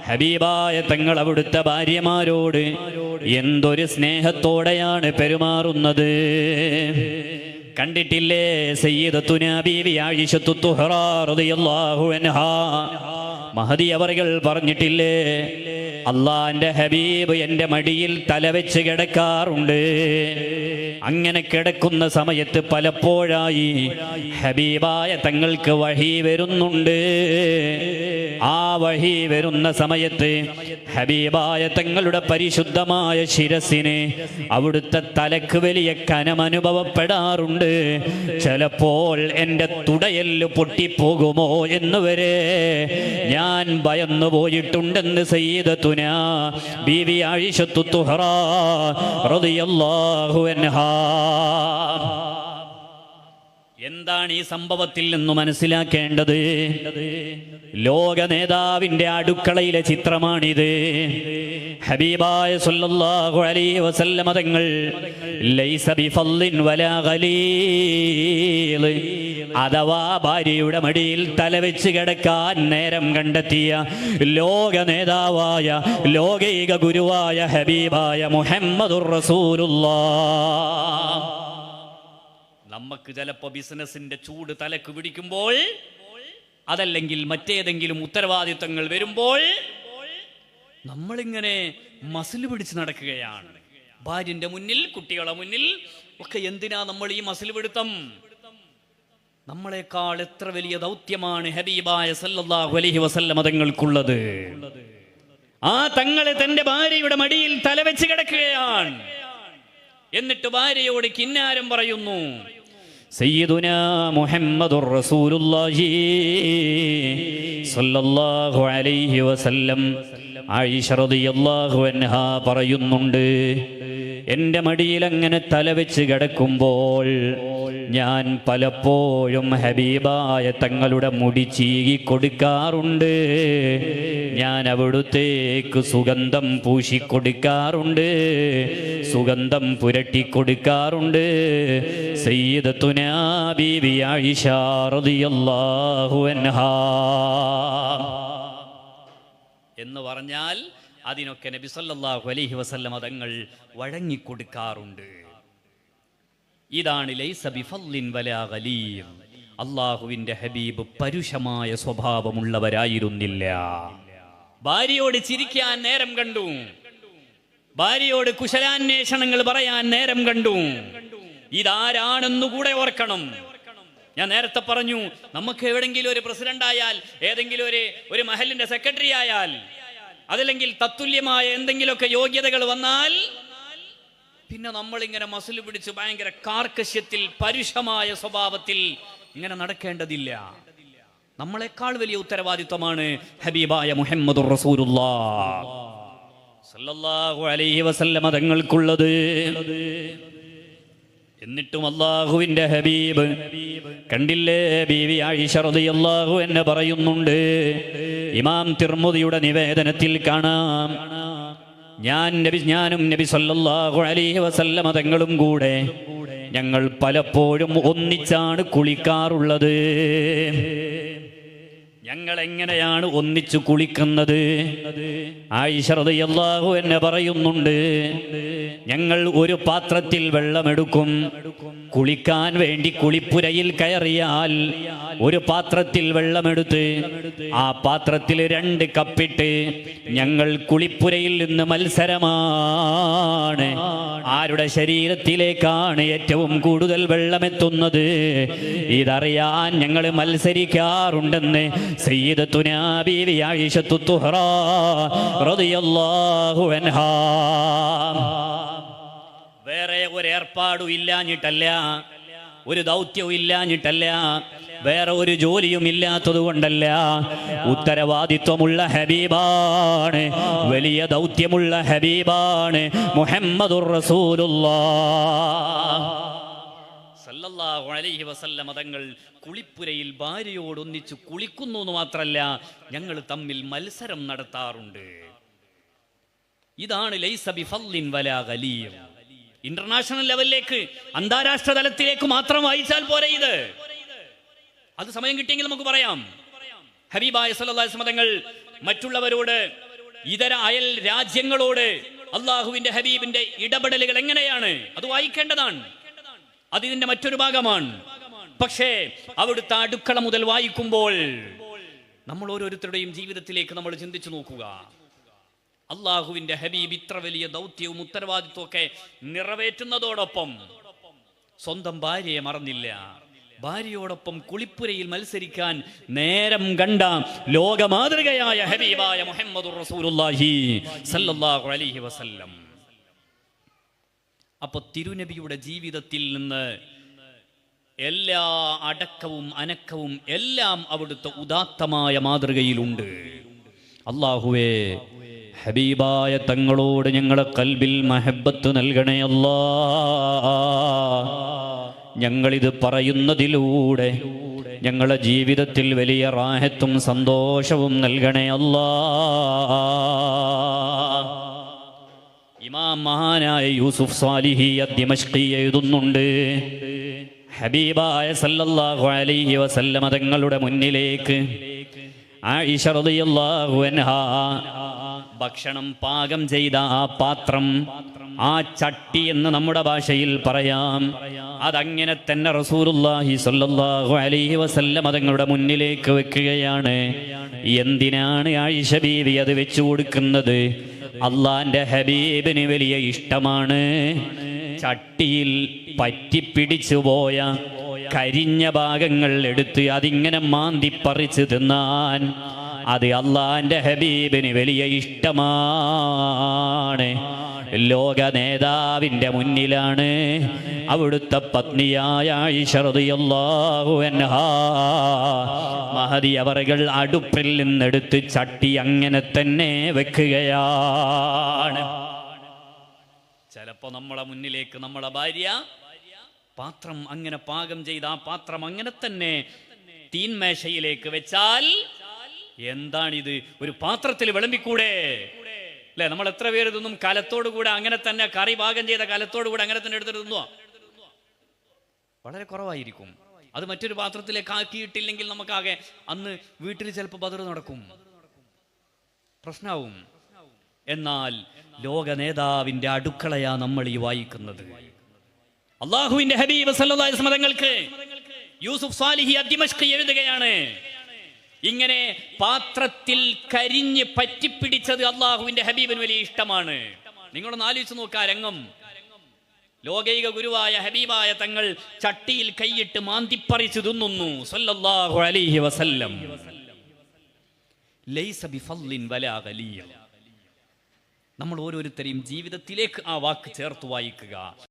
ഹബീബായ തങ്ങൾ അവിടുത്തെ ഭാര്യമാരോട് എന്തൊരു സ്നേഹത്തോടെയാണ് പെരുമാറുന്നത്. കണ്ടിട്ടില്ലേ സയ്യിദത്തുനാ ബീവി ആയിഷത്തു തുഹ്റാ റളിയല്ലാഹു അൻഹാ മഹദി അവറുകൾ പറഞ്ഞിട്ടില്ലേ, അള്ളാന്റെ ഹബീബ് എൻ്റെ മടിയിൽ തലവെച്ച് കിടക്കാറുണ്ട്. അങ്ങനെ കിടക്കുന്ന സമയത്ത് പലപ്പോഴായി ഹബീബായ തങ്ങൾക്ക് വഹി വരുന്നുണ്ട്. ആ വഹി വരുന്ന സമയത്ത് ഹബീബായ തങ്ങളുടെ പരിശുദ്ധമായ ശിരസിന് അവിടുത്തെ തലക്ക് വലിയ കനം അനുഭവപ്പെടാറുണ്ട്. ചിലപ്പോൾ എൻ്റെ തുടയെല്ല് പൊട്ടിപ്പോകുമോ എന്നുവരെ ഞാൻ ഭയന്നു പോയിട്ടുണ്ടെന്ന് സയ്യിദത്തുനാ ബീവി ആയിഷത്തു തുഹ്റാ റളിയല്ലാഹു അൻഹാ. എന്താണ് ഈ സംഭവത്തിൽ നിന്ന് മനസ്സിലാക്കേണ്ടത്? ലോക നേതാവിന്റെ അടുക്കളയിലെ ചിത്രമാണിത്. ഹബീബായ സല്ലല്ലാഹു അലൈഹി വസല്ലമ തങ്ങൾ ലൈസ ബിഫള്ളിൻ വലാ ഗലീൽ, അഥവാ ഭാര്യയുടെ മടിയിൽ തലവെച്ച് കിടക്കാൻ നേരം കണ്ടെത്തിയ ലോക നേതാവായ ലോകൈക ഗുരുവായ ഹബീബായ മുഹമ്മദുർ റസൂലുള്ളാഹ്. നമുക്ക് ചിലപ്പോൾ ബിസിനസിന്റെ ചൂട് തലക്ക് പിടിക്കുമ്പോൾ, അതല്ലെങ്കിൽ മറ്റേതെങ്കിലും ഉത്തരവാദിത്തങ്ങൾ വരുമ്പോൾ നമ്മളിങ്ങനെ മസിൽ പിടിച്ച് നടക്കുകയാണ്. ഭാര്യന്റെ മുന്നിൽ, കുട്ടികളെ മുന്നിൽ ഒക്കെ എന്തിനാ നമ്മൾ ഈ മസിൽ പിടുത്തം? നമ്മളെക്കാൾ എത്ര വലിയ ദൗത്യമാണ് ഹബീബായ സല്ലല്ലാഹു അലൈഹി വസല്ലമ തങ്ങൾക്കുള്ളത്. ആ തങ്ങളെ തന്റെ ഭാര്യയുടെ മടിയിൽ തലവെച്ച് കിടക്കുകയാണ്. എന്നിട്ട് ഭാര്യയോട് കിന്നാരം പറയുന്നു. സയ്യിദുനാ മുഹമ്മദുർ റസൂലുള്ളാഹി സ്വല്ലല്ലാഹു അലൈഹി വസല്ലം ആയിഷ റളിയല്ലാഹു അൻഹാ പറയുന്നുണ്ട്, എൻ്റെ മടിയിൽ അങ്ങനെ തലവെച്ച് കിടക്കുമ്പോൾ ഞാൻ പലപ്പോഴും ഹബീബായ തങ്ങളുടെ മുടി ചീകി കൊടുക്കാറുണ്ട്. ഞാൻ അവിടുത്തേക്ക് സുഗന്ധം പൂശിക്കൊടുക്കാറുണ്ട്, സുഗന്ധം പുരട്ടിക്കൊടുക്കാറുണ്ട്. സയ്യിദത്തുനാ ബീവി ആയിഷ റളിയല്ലാഹു അൻഹാ എന്ന് പറഞ്ഞാൽ അതിനൊക്കെ നബി സല്ലല്ലാഹു അലൈഹി വസല്ലമ തങ്ങൾ വഴങ്ങിക്കൊടുക്കാറുണ്ട്. ഇതാണ് ലൈസ ബിഫള്ളിൻ വലാ ഗലീൽ. അല്ലാഹുവിന്റെ ഹബീബ് പരുഷമായ സ്വഭാവമുള്ളവരായിരുന്നില്ല. ഭാര്യയോട് ചിരിക്കാൻ നേരം കണ്ടു, ഭാര്യയോട് കുശലാന്വേഷണങ്ങൾ പറയാൻ നേരം കണ്ടു. ഇതാരാണെന്നുകൂടെ ഓർക്കണം. ഞാൻ നേരത്തെ പറഞ്ഞു, നമുക്ക് എവിടെങ്കിലും ഒരു പ്രസിഡന്റ് ആയാൽ, ഏതെങ്കിലും ഒരു മഹലിന്റെ സെക്രട്ടറി ആയാൽ, അതല്ലെങ്കിൽ തത്തുല്യമായ എന്തെങ്കിലുമൊക്കെ യോഗ്യതകൾ വന്നാൽ പിന്നെ നമ്മളിങ്ങനെ മസിൽ പിടിച്ച് ഭയങ്കര കാർക്കശ്യത്തിൽ പരുഷമായ സ്വഭാവത്തിൽ ഇങ്ങനെ നടക്കേണ്ടതില്ല. നമ്മളെക്കാൾ വലിയ ഉത്തരവാദിത്വമാണ് ഹബീബായ മുഹമ്മദുർ റസൂലുള്ളാഹി സല്ലല്ലാഹു അലൈഹി വസല്ലമ തങ്ങൾക്കുള്ളത്. എന്നിട്ടും അല്ലാഹുവിന്റെ ഹബീബ് കണ്ടില്ലേ, ബീവി ആയിഷ റളിയല്ലാഹു അൻഹ പറയുന്നുണ്ട്, ഇമാം തിർമുദിയുടെ നിവേദനത്തിൽ കാണാം, ഞാനും നബി സല്ലല്ലാഹു അലൈഹി വസല്ലമ തങ്ങളും കൂടെ ഞങ്ങൾ പലപ്പോഴും ഒന്നിച്ചാണ് കുളിക്കാറുള്ളത്. ഞങ്ങൾ എങ്ങനെയാണ് ഒന്നിച്ചു കുളിക്കുന്നത്? ആയിഷ റളിയല്ലാഹു അൻഹ പറയുന്നുണ്ട്, ഞങ്ങൾ ഒരു പാത്രത്തിൽ വെള്ളമെടുക്കും. കുളിക്കാൻ വേണ്ടി കുളിപ്പുരയിൽ കയറിയാൽ ഒരു പാത്രത്തിൽ വെള്ളമെടുത്ത് ആ പാത്രത്തിൽ 2 കപ്പിട്ട് ഞങ്ങൾ കുളിപ്പുരയിൽ നിന്ന് മത്സരമാണ്, ആരുടെ ശരീരത്തിലേക്കാണ് ഏറ്റവും കൂടുതൽ വെള്ളമെത്തുന്നത്. ഇതറിയാൻ ഞങ്ങൾ മത്സരിക്കാറുണ്ടെന്ന് സയ്യിദത്തുനാ ബീവി ആയിഷത്തു തുഹ്റാ റളിയല്ലാഹു അൻഹാ. വേറെ ഒരു ഏർപ്പാടും ഇല്ലാഞ്ഞിട്ടല്ല, ഒരു ദൗത്യവും ഇല്ലാഞ്ഞിട്ടല്ല, വേറെ ഒരു ജോലിയും ഇല്ലാത്തത് കൊണ്ടല്ല. ഉത്തരവാദിത്വമുള്ള ഹബീബാണ്, വലിയ ദൗത്യമുള്ള ഹബീബാണ് മുഹമ്മദുർ റസൂലുള്ളാഹി സല്ലല്ലാഹു അലൈഹി വസല്ലമ തങ്ങൾ കുളിപ്പുരയിൽ ഭാര്യയോടൊന്നിച്ച് കുളിക്കുന്നു എന്ന് മാത്രമല്ല, ഞങ്ങൾ തമ്മിൽ മത്സരം നടത്താറുണ്ട്. ഇതാണ് ലൈസ ബിഫള്ളിൻ വലാ ഗലീൽ. ഇന്റർനാഷണൽ ലെവലിലേക്ക്, അന്താരാഷ്ട്ര തലത്തിലേക്ക് മാത്രം വായിച്ചാൽ പോരെ ഇത്. അത് സമയം കിട്ടിയെങ്കിൽ നമുക്ക് പറയാം. ഹബീബായ സല്ലല്ലാഹു അലൈഹി വസല്ലം തങ്ങൾ മറ്റുള്ളവരോട് ഇതര അയൽ രാജ്യങ്ങളോട് അള്ളാഹുവിന്റെ ഹബീബിന്റെ ഇടപെടലുകൾ എങ്ങനെയാണ്, അത് വായിക്കേണ്ടതാണ്. അത് ഇതിന്റെ മറ്റൊരു ഭാഗമാണ്. പക്ഷേ അവിടുത്തെ അടുക്കള മുതൽ വായിക്കുമ്പോൾ നമ്മൾ ഓരോരുത്തരുടെയും ജീവിതത്തിലേക്ക് നമ്മൾ ചിന്തിച്ചു നോക്കുക. അള്ളാഹുവിന്റെ ഹബീബ് ഇത്ര വലിയ ദൗത്യവും ഉത്തരവാദിത്വവും ഒക്കെ നിറവേറ്റുന്നതോടൊപ്പം സ്വന്തം ഭാര്യയെ മറന്നില്ല. ഭാര്യയോടൊപ്പം കുളിപ്പുരയിൽ മത്സരിക്കാൻ നേരം കണ്ട ലോക മാതൃകയായ ഹബീബായ മുഹമ്മദുർ റസൂലുള്ളാഹി സല്ലല്ലാഹു അലൈഹി വസല്ലം. അപ്പൊ തിരുനബിയുടെ ജീവിതത്തിൽ നിന്ന് എല്ലാ അടക്കവും അനക്കവും എല്ലാം അവിടുത്തെ ഉദാത്തമായ മാതൃകയിലുണ്ട്. അല്ലാഹുവേ, ഹബീബായ തങ്ങളോട് ഞങ്ങളെ കൽബിൽ മഹബത്ത് നൽകണേ അല്ലാ. ഞങ്ങളിത് പറയുന്നതിലൂടെ ഞങ്ങളുടെ ജീവിതത്തിൽ വലിയ റാഹത്തും സന്തോഷവും നൽകണേ അല്ലാ. ഇമാം മഹാനായ യൂസുഫ് സാലിഹി അദ്ദിമശ്ഖി എഴുതുന്നുണ്ട്, ഹബീബായ സല്ലല്ലാഹു അലൈഹി വസല്ലമ തങ്ങളുടെ മുന്നിലേക്ക് ആയിഷ റളിയല്ലാഹു അൻഹാ ഭക്ഷണം പാകം ചെയ്ത ആ പാത്രം, ആ ചട്ടി എന്ന് നമ്മുടെ ഭാഷയിൽ പറയാം, അതങ്ങനെ തന്നെ റസൂലുള്ളാഹി സ്വല്ലല്ലാഹു അലൈഹി വസല്ലം തങ്ങളുടെ മുന്നിലേക്ക് വെക്കുകയാണ്. എന്തിനാണ് ആയിഷ ബീവി അത് വെച്ചു കൊടുക്കുന്നത്? അള്ളാന്റെ ഹബീബിന് വലിയ ഇഷ്ടമാണ് ചട്ടിയിൽ പറ്റിപ്പിടിച്ചു പോയ കരിഞ്ഞ ഭാഗങ്ങൾ എടുത്ത് അതിങ്ങനെ മാന്തിപ്പറിച്ച് തിന്നാൻ. അത് അള്ളാന്റെ ഹബീബിന് വലിയ ഇഷ്ടമാണ്. ലോക നേതാവിന്റെ മുന്നിലാണ് അവിടുത്തെ പത്നിയായ ആയിഷ റളിയല്ലാഹു അൻഹാ മഹദി അവറുകൾ അടുപ്പിൽ നിന്നെടുത്ത് ചട്ടി അങ്ങനെ തന്നെ വെക്കുകയാണ്. ചിലപ്പോ നമ്മളെ മുന്നിലേക്ക് നമ്മളെ ഭാര്യ പാത്രം അങ്ങനെ പാകം ചെയ്ത് ആ പാത്രം അങ്ങനെ തന്നെ തീൻമേശയിലേക്ക് വെച്ചാൽ, എന്താണിത്, ഒരു പാത്രത്തിൽ വിളമ്പിക്കൂടെ അല്ലെ? നമ്മൾ എത്ര പേര് ഇതൊന്നും കലത്തോടു കൂടെ അങ്ങനെ തന്നെ കറി പാകം ചെയ്ത കലത്തോടു കൂടെ അങ്ങനെ തന്നെ എടുത്തിട്ട് തിന്നുവാ? വളരെ കുറവായിരിക്കും. അത് മറ്റൊരു പാത്രത്തിലേക്ക് ആക്കിയിട്ടില്ലെങ്കിൽ നമുക്കാകെ അന്ന് വീട്ടിൽ ചിലപ്പോൾ ബദർ നടക്കും, പ്രശ്നവും. എന്നാൽ ലോക നേതാവിന്റെ അടുക്കളയാ നമ്മൾ ഈ വായിക്കുന്നത്. അള്ളാഹുവിന്റെ ഹബീബ് സല്ലല്ലാഹു അലൈഹി വസല്ലം തങ്ങൾക്ക് യൂസുഫ് സാലിഹി അദ്ദിമശ്ഖി എഴുതുകയാണ്, ഇങ്ങനെ പാത്രത്തിൽ കരിഞ്ഞ് പറ്റിപ്പിടിച്ചത് അള്ളാഹുവിന്റെ ഹബീബിന് വലിയ ഇഷ്ടമാണ്. നിങ്ങളൊന്ന് ആലോചിച്ച് നോക്കുക രംഗം. ലോകൈക ഗുരുവായ ഹബീബായ തങ്ങൾ ചട്ടിയിൽ കൈയിട്ട് മാന്തിപ്പറിച്ചു തിന്നുന്നു സല്ലല്ലാഹു അലൈഹി വസല്ലം. ലൈസ ബിഫളിൻ വലാ ഗലിയ. നമ്മൾ ഓരോരുത്തരെയും ജീവിതത്തിലേക്ക് ആ വാക്ക് ചേർത്ത് വായിക്കുക.